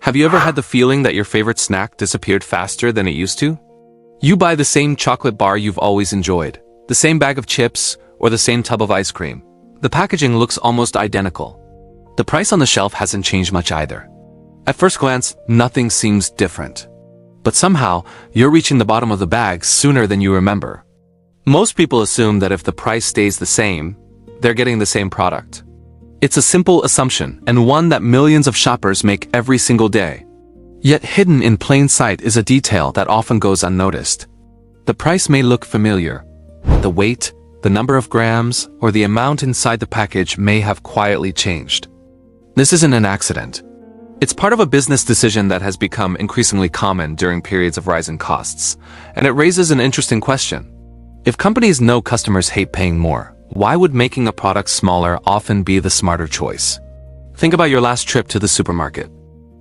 Have you ever had the feeling that your favorite snack disappeared faster than it used to? You buy the same chocolate bar you've always enjoyed, the same bag of chips, or the same tub of ice cream. The packaging looks almost identical. The price on the shelf hasn't changed much either. At first glance, nothing seems different. But somehow, you're reaching the bottom of the bag sooner than you remember. Most people assume that if the price stays the same, they're getting the same product. It's a simple assumption, and one that millions of shoppers make every single day. Yet hidden in plain sight is a detail that often goes unnoticed. The price may look familiar. The weight, the number of grams, or the amount inside the package may have quietly changed. This isn't an accident. It's part of a business decision that has become increasingly common during periods of rising costs, and it raises an interesting question. If companies know customers hate paying more, why would making a product smaller often be the smarter choice? Think about your last trip to the supermarket.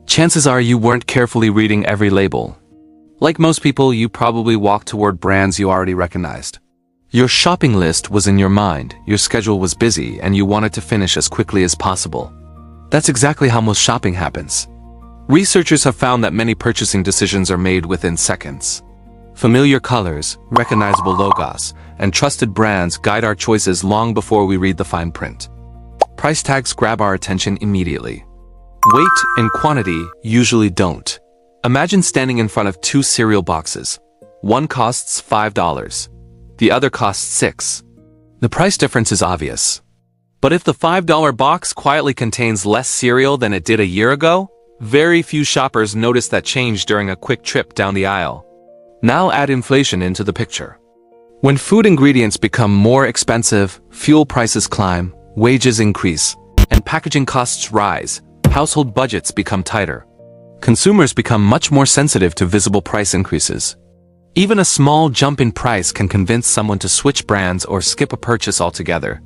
Chances are you weren't carefully reading every label. Like most people, you probably walked toward brands you already recognized. Your shopping list was in your mind, your schedule was busy, and you wanted to finish as quickly as possible. That's exactly how most shopping happens. Researchers have found that many purchasing decisions are made within seconds. Familiar colors, recognizable logos, and trusted brands guide our choices long before we read the fine print. Price tags grab our attention immediately. Weight and quantity usually don't. Imagine standing in front of two cereal boxes. One costs $5. The other costs $6. The price difference is obvious. But if the $5 box quietly contains less cereal than it did a year ago, very few shoppers notice that change during a quick trip down the aisle. Now add inflation into the picture. When food ingredients become more expensive, fuel prices climb, wages increase, and packaging costs rise, household budgets become tighter. Consumers become much more sensitive to visible price increases. Even a small jump in price can convince someone to switch brands or skip a purchase altogether.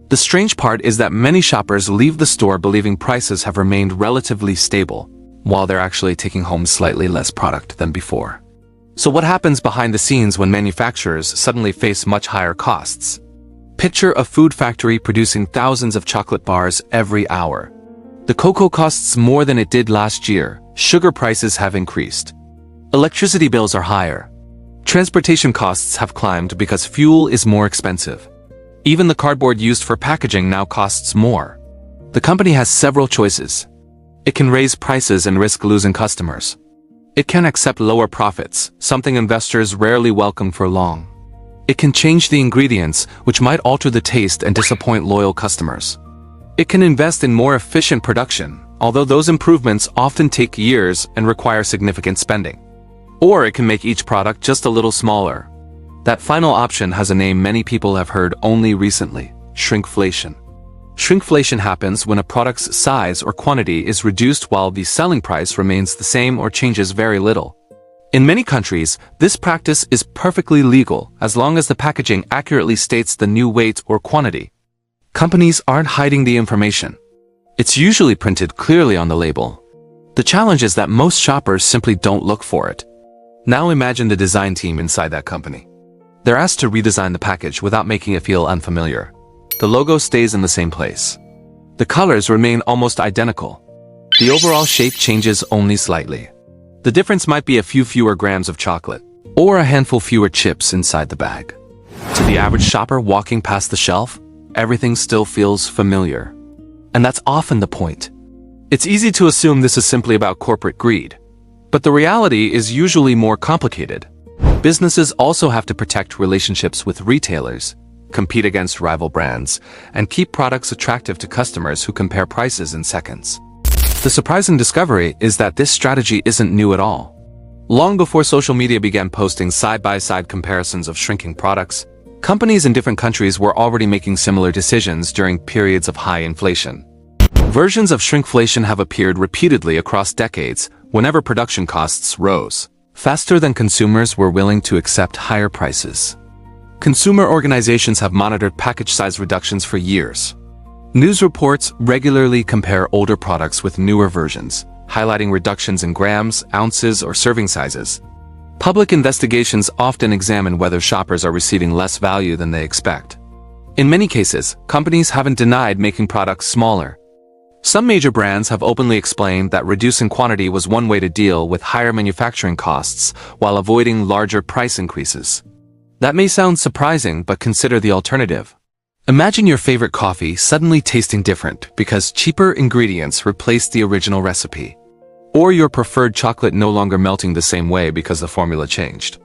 The strange part is that many shoppers leave the store believing prices have remained relatively stable, while they're actually taking home slightly less product than before. So what happens behind the scenes when manufacturers suddenly face much higher costs? Picture a food factory producing thousands of chocolate bars every hour. The cocoa costs more than it did last year. Sugar prices have increased. Electricity bills are higher. Transportation costs have climbed because fuel is more expensive. Even the cardboard used for packaging now costs more. The company has several choices. It can raise prices and risk losing customers. It can accept lower profits, something investors rarely welcome for long. It can change the ingredients, which might alter the taste and disappoint loyal customers. It can invest in more efficient production, although those improvements often take years and require significant spending. Or it can make each product just a little smaller. That final option has a name many people have heard only recently: shrinkflation. Shrinkflation happens when a product's size or quantity is reduced while the selling price remains the same or changes very little. In many countries, this practice is perfectly legal as long as the packaging accurately states the new weight or quantity. Companies aren't hiding the information. It's usually printed clearly on the label. The challenge is that most shoppers simply don't look for it. Now imagine the design team inside that company. They're asked to redesign the package without making it feel unfamiliar. The logo stays in the same place. The colors remain almost identical. The overall shape changes only slightly. The difference might be a few fewer grams of chocolate, or a handful fewer chips inside the bag. To the average shopper walking past the shelf, everything still feels familiar. And that's often the point. It's easy to assume this is simply about corporate greed. But the reality is usually more complicated. Businesses also have to protect relationships with retailers, compete against rival brands, and keep products attractive to customers who compare prices in seconds. The surprising discovery is that this strategy isn't new at all. Long before social media began posting side-by-side comparisons of shrinking products, companies in different countries were already making similar decisions during periods of high inflation. Versions of shrinkflation have appeared repeatedly across decades whenever production costs rose, faster than consumers were willing to accept higher prices. Consumer organizations have monitored package size reductions for years. News reports regularly compare older products with newer versions, highlighting reductions in grams, ounces, or serving sizes. Public investigations often examine whether shoppers are receiving less value than they expect. In many cases, companies haven't denied making products smaller. Some major brands have openly explained that reducing quantity was one way to deal with higher manufacturing costs while avoiding larger price increases. That may sound surprising, but consider the alternative. Imagine your favorite coffee suddenly tasting different because cheaper ingredients replaced the original recipe. Or your preferred chocolate no longer melting the same way because the formula changed.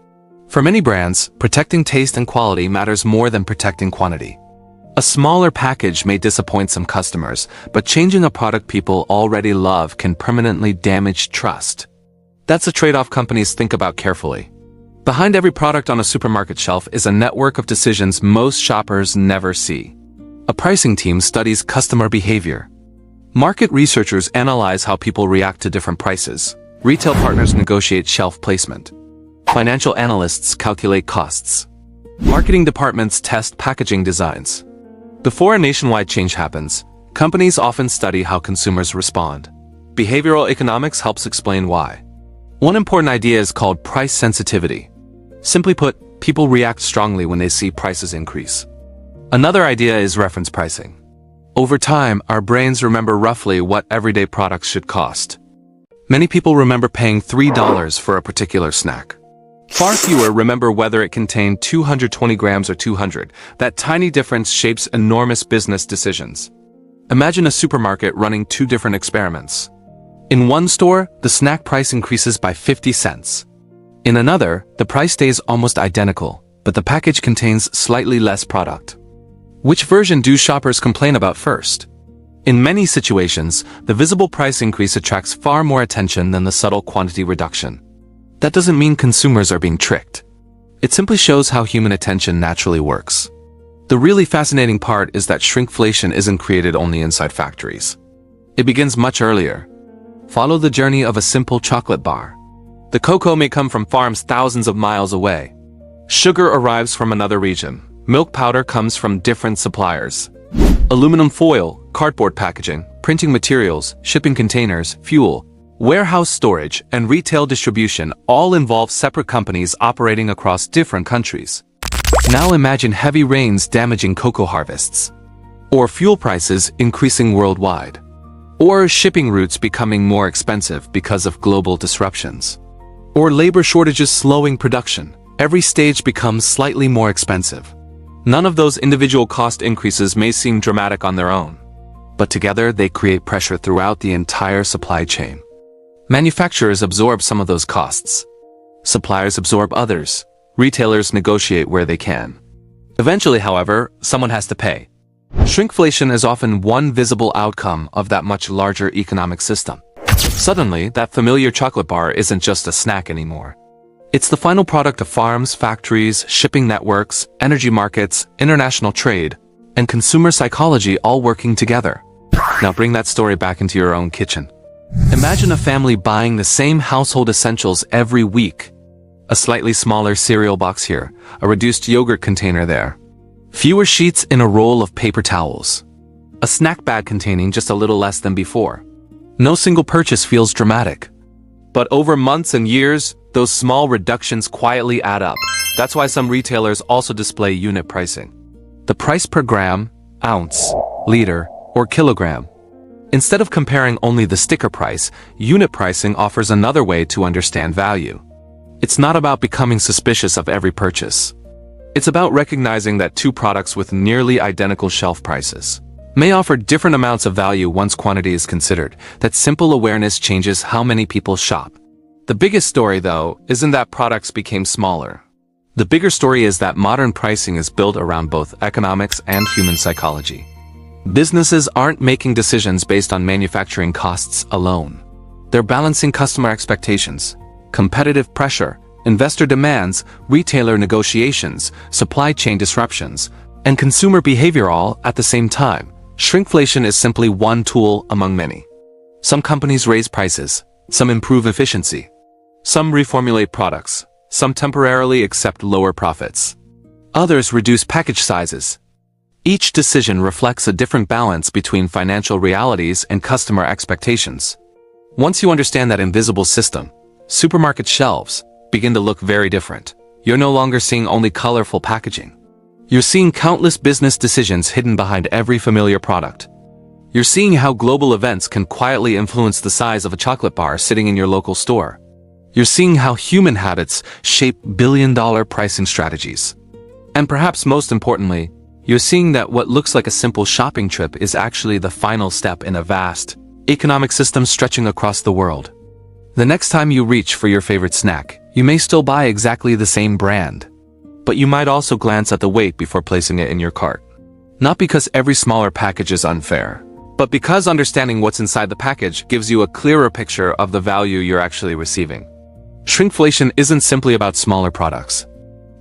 For many brands, protecting taste and quality matters more than protecting quantity. A smaller package may disappoint some customers, but changing a product people already love can permanently damage trust. That's a trade-off companies think about carefully. Behind every product on a supermarket shelf is a network of decisions most shoppers never see. A pricing team studies customer behavior. Market researchers analyze how people react to different prices. Retail partners negotiate shelf placement. Financial analysts calculate costs. Marketing departments test packaging designs. Before a nationwide change happens, companies often study how consumers respond. Behavioral economics helps explain why. One important idea is called price sensitivity. Simply put, people react strongly when they see prices increase. Another idea is reference pricing. Over time, our brains remember roughly what everyday products should cost. Many people remember paying $3 for a particular snack. Far fewer remember whether it contained 220 grams or 200. That tiny difference shapes enormous business decisions. Imagine a supermarket running two different experiments. In one store, the snack price increases by 50 cents. In another, the price stays almost identical, but the package contains slightly less product. Which version do shoppers complain about first? In many situations, the visible price increase attracts far more attention than the subtle quantity reduction. That doesn't mean consumers are being tricked. It simply shows how human attention naturally works. The really fascinating part is that shrinkflation isn't created only inside factories. It begins much earlier. Follow the journey of a simple chocolate bar. The cocoa may come from farms thousands of miles away. Sugar arrives from another region. Milk powder comes from different suppliers. Aluminum foil, cardboard packaging, printing materials, shipping containers, fuel, warehouse storage, and retail distribution all involve separate companies operating across different countries. Now imagine heavy rains damaging cocoa harvests, or fuel prices increasing worldwide, or shipping routes becoming more expensive because of global disruptions, or labor shortages slowing production. Every stage becomes slightly more expensive. None of those individual cost increases may seem dramatic on their own, but together they create pressure throughout the entire supply chain. Manufacturers absorb some of those costs. Suppliers absorb others. Retailers negotiate where they can. Eventually, however, someone has to pay. Shrinkflation is often one visible outcome of that much larger economic system. Suddenly, that familiar chocolate bar isn't just a snack anymore. It's the final product of farms, factories, shipping networks, energy markets, international trade, and consumer psychology all working together. Now bring that story back into your own kitchen. Imagine a family buying the same household essentials every week. A slightly smaller cereal box here, a reduced yogurt container there. Fewer sheets in a roll of paper towels. A snack bag containing just a little less than before. No single purchase feels dramatic. But over months and years, those small reductions quietly add up. That's why some retailers also display unit pricing. The price per gram, ounce, liter, or kilogram. Instead of comparing only the sticker price, unit pricing offers another way to understand value. It's not about becoming suspicious of every purchase. It's about recognizing that two products with nearly identical shelf prices may offer different amounts of value once quantity is considered. That simple awareness changes how many people shop. The biggest story, though, isn't that products became smaller. The bigger story is that modern pricing is built around both economics and human psychology. Businesses aren't making decisions based on manufacturing costs alone. They're balancing customer expectations, competitive pressure, investor demands, retailer negotiations, supply chain disruptions, and consumer behavior all at the same time. Shrinkflation is simply one tool among many. Some companies raise prices, some improve efficiency, some reformulate products, some temporarily accept lower profits. Others reduce package sizes. Each decision reflects a different balance between financial realities and customer expectations. Once you understand that invisible system, supermarket shelves begin to look very different. You're no longer seeing only colorful packaging. You're seeing countless business decisions hidden behind every familiar product. You're seeing how global events can quietly influence the size of a chocolate bar sitting in your local store. You're seeing how human habits shape billion-dollar pricing strategies. And perhaps most importantly, you're seeing that what looks like a simple shopping trip is actually the final step in a vast economic system stretching across the world. The next time you reach for your favorite snack, you may still buy exactly the same brand, but you might also glance at the weight before placing it in your cart. Not because every smaller package is unfair, but because understanding what's inside the package gives you a clearer picture of the value you're actually receiving. Shrinkflation isn't simply about smaller products.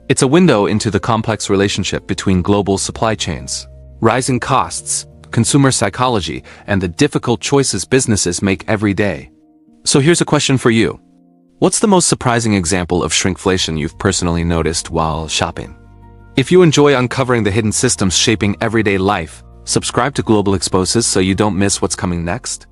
It's a window into the complex relationship between global supply chains, rising costs, consumer psychology, and the difficult choices businesses make every day. So here's a question for you. What's the most surprising example of shrinkflation you've personally noticed while shopping? If you enjoy uncovering the hidden systems shaping everyday life, subscribe to Global Exposes so you don't miss what's coming next.